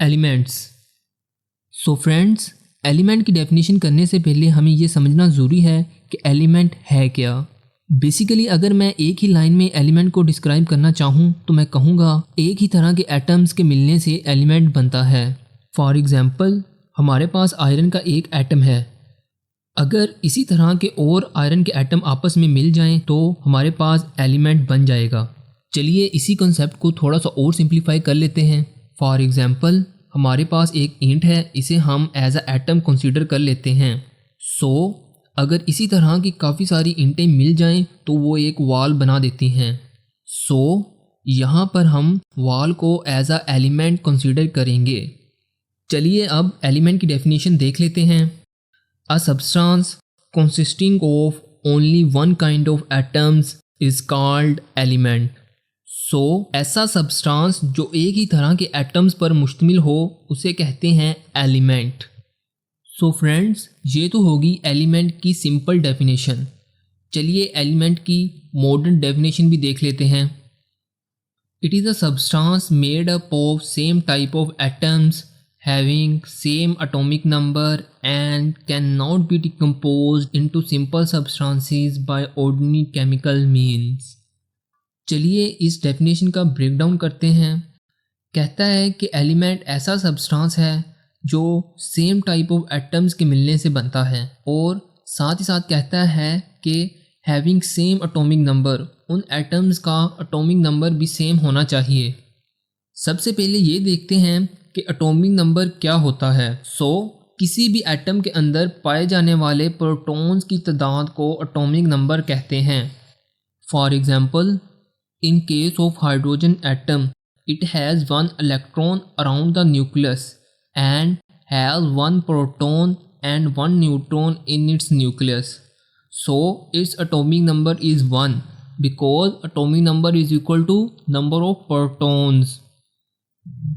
Elements. So friends, element की definition करने से पहले हमें ये समझना ज़रूरी है कि एलिमेंट है क्या। बेसिकली अगर मैं एक ही लाइन में एलिमेंट को डिस्क्राइब करना चाहूँ तो मैं कहूँगा एक ही तरह के एटम्स के मिलने से एलिमेंट बनता है। फॉर एग्जांपल, हमारे पास आयरन का एक एटम है। अगर इसी तरह के और आयरन के एटम आपस में मिल जाएं तो हमारे पास एलिमेंट बन जाएगा। चलिए इसी कॉन्सेप्ट को थोड़ा सा और सिंप्लीफाई कर लेते हैं। फॉर एग्जांपल, हमारे पास एक ईंट है, इसे हम एज अ एटम कंसीडर कर लेते हैं। अगर इसी तरह की काफ़ी सारी ईंटें मिल जाएं तो वो एक वॉल बना देती हैं। यहाँ पर हम वॉल को एज अ एलिमेंट कंसीडर करेंगे। चलिए अब एलिमेंट की डेफिनेशन देख लेते हैं। A substance consisting of only one kind of atoms is called element. ऐसा सब्सटेंस जो एक ही तरह के एटम्स पर मुश्तमिल हो उसे कहते हैं एलिमेंट। फ्रेंड्स, ये तो होगी एलिमेंट की सिंपल डेफिनेशन। चलिए एलिमेंट की मॉडर्न डेफिनेशन भी देख लेते हैं। It is a substance made up of same type of atoms having same atomic number and cannot be decomposed into simple substances by ordinary chemical means. चलिए इस definition का break down करते हैं। कहता है कि एलिमेंट ऐसा सब्सटेंस है जो सेम टाइप ऑफ एटम्स के मिलने से बनता है और साथ ही साथ कहता है कि हैविंग सेम एटॉमिक नंबर, उन एटम्स का एटॉमिक नंबर भी सेम होना चाहिए। सबसे पहले ये देखते हैं कि एटॉमिक नंबर क्या होता है। किसी भी एटम के अंदर पाए जाने वाले प्रोटॉन्स की तादाद को एटॉमिक नंबर कहते हैं। For example, in case of hydrogen atom it has 1 electron around the nucleus and has 1 proton and 1 neutron in its nucleus. Its atomic number is 1 because atomic number is equal to number of protons.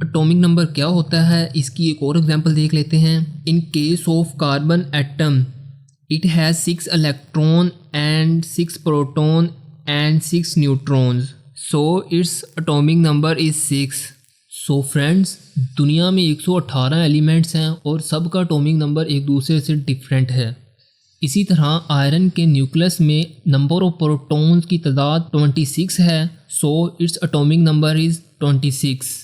Atomic number क्या होता है, इसकी एक और example देख लेते हैं। इन case of carbon atom it has 6 electron and 6 proton and 6 neutrons, it's atomic number is 6। Friends, दुनिया में 118 एलिमेंट्स हैं और सबका एटॉमिक नंबर एक दूसरे से डिफरेंट है। इसी तरह आयरन के न्यूक्लियस में नंबर ऑफ प्रोटॉन्स की तादाद 26 है, it's atomic number is 26।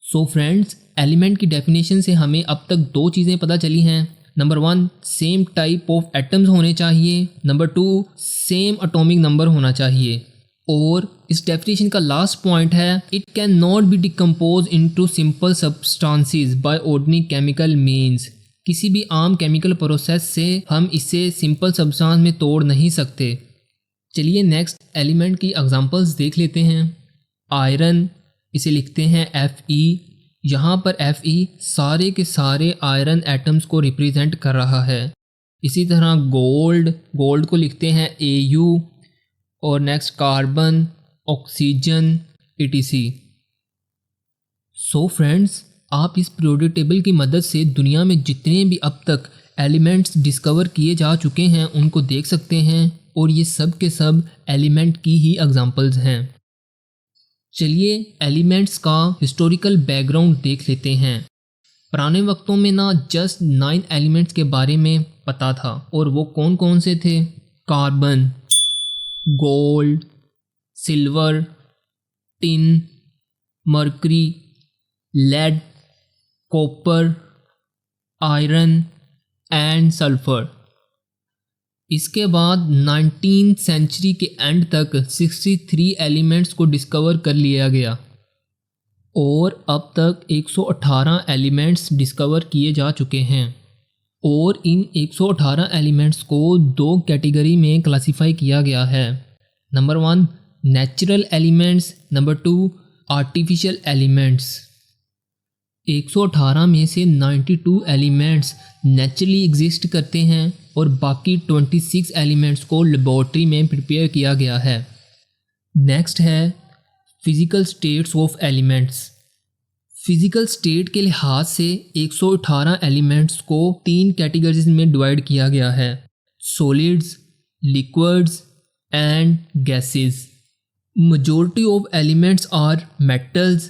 Friends, element की डेफिनेशन से हमें अब तक 2 चीज़ें पता चली हैं। Number 1, same type of atoms होने चाहिए। नंबर 2, सेम एटॉमिक नंबर होना चाहिए। और इस डेफिनेशन का लास्ट पॉइंट है, it can not be decompose into simple substances by ordinary chemical means. किसी भी आम केमिकल प्रोसेस से हम इसे सिंपल सब्सटेंस में तोड़ नहीं सकते। चलिए नेक्स्ट एलिमेंट की एग्जांपल्स देख लेते हैं। आयरन, इसे लिखते हैं Fe। यहाँ पर Fe सारे के सारे आयरन एटम्स को रिप्रेजेंट कर रहा है। इसी तरह गोल्ड को लिखते हैं Au और next carbon, oxygen, etc। Friends, आप इस पीरियोडिक टेबल की मदद से दुनिया में जितने भी अब तक एलिमेंट्स डिस्कवर किए जा चुके हैं उनको देख सकते हैं और ये सब के सब एलिमेंट की ही एग्जांपल्स हैं। चलिए एलिमेंट्स का हिस्टोरिकल बैकग्राउंड देख लेते हैं। पुराने वक्तों में ना जस्ट 9 एलिमेंट्स के बारे में पता था और वो कौन कौन से थे। Carbon, gold, silver, tin, mercury, lead, copper, iron and sulphur. इसके बाद 19th सेंचुरी के एंड तक 63 एलिमेंट्स को डिस्कवर कर लिया गया और अब तक 118 एलिमेंट्स डिस्कवर किए जा चुके हैं। और इन 118 एलिमेंट्स को 2 कैटेगरी में क्लासिफाई किया गया है। Number 1, natural elements. Number 2, artificial elements. 118 में से 92 एलिमेंट्स नेचुरली एग्जिस्ट करते हैं और बाकी 26 एलिमेंट्स को लेबॉर्ट्री में प्रिपेयर किया गया है। नेक्स्ट है physical states of elements. Physical state के लिहाज से 118 एलिमेंट्स को 3 कैटेगरीज में डिवाइड किया गया है, solids, liquids and gases. Majority of elements are metals,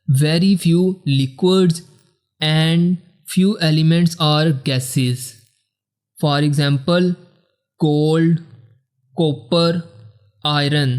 very few liquids and few elements are gases. For example, gold, copper, iron,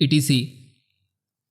etc.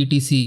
etc.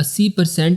80%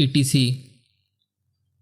etc.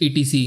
etc.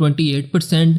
28%،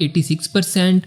86%،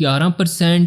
11%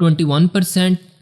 21%،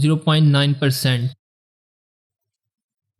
0.9%.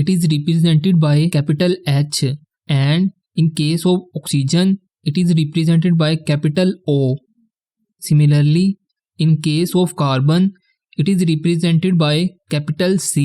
it is represented by capital H, and in case of oxygen it is represented by capital O. Similarly, in case of carbon it is represented by capital C.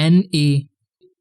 Na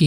K.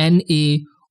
Na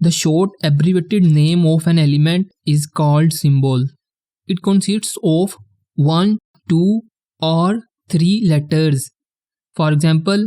The short abbreviated name of an element is called symbol. It consists of 1, 2 or 3 letters. For example,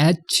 H،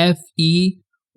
Fe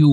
U.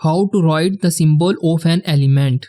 How to write the symbol of an element.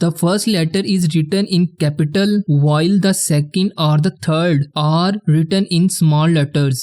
The first letter is written in capital while the second or the third are written in small letters.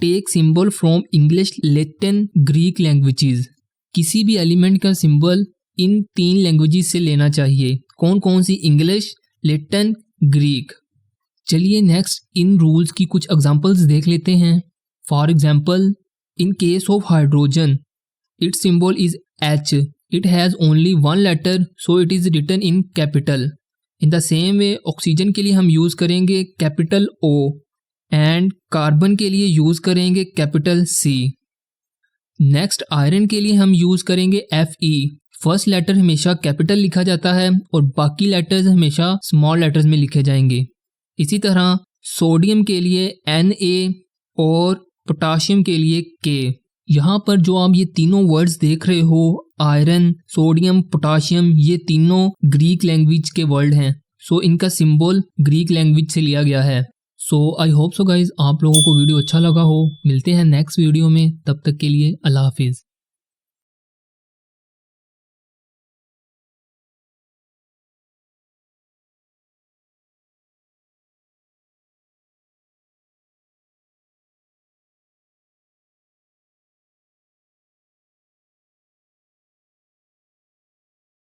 Take symbol from English, Latin, Greek languages. किसी भी element का symbol इन 3 languages से लेना चाहिए। कौन कौन सी? English, Latin, Greek. चलिए नेक्स्ट इन रूल्स की कुछ एग्जांपल्स देख लेते हैं। For example, in case of hydrogen, its symbol is H. It has only one letter, so it is written in capital. In the same way, oxygen के लिए हम यूज़ करेंगे कैपिटल O एंड कार्बन के लिए use करेंगे capital C. Next iron के लिए हम यूज़ करेंगे Fe. फर्स्ट लेटर हमेशा कैपिटल लिखा जाता है और बाकी लेटर्स हमेशा स्मॉल लेटर्स में लिखे जाएंगे। इसी तरह सोडियम के लिए Na और पोटाशियम के लिए K. यहाँ पर जो आप ये तीनों वर्ड्स देख रहे हो, आयरन, सोडियम, पोटाशियम, ये तीनों ग्रीक लैंग्वेज के वर्ड हैं। सो इनका सिंबल ग्रीक लैंग्वेज से लिया गया है। सो आई होप सो गाइज आप लोगों को वीडियो अच्छा लगा हो। मिलते हैं नेक्स्ट वीडियो में, तब तक के लिए अल्लाह हाफिज़।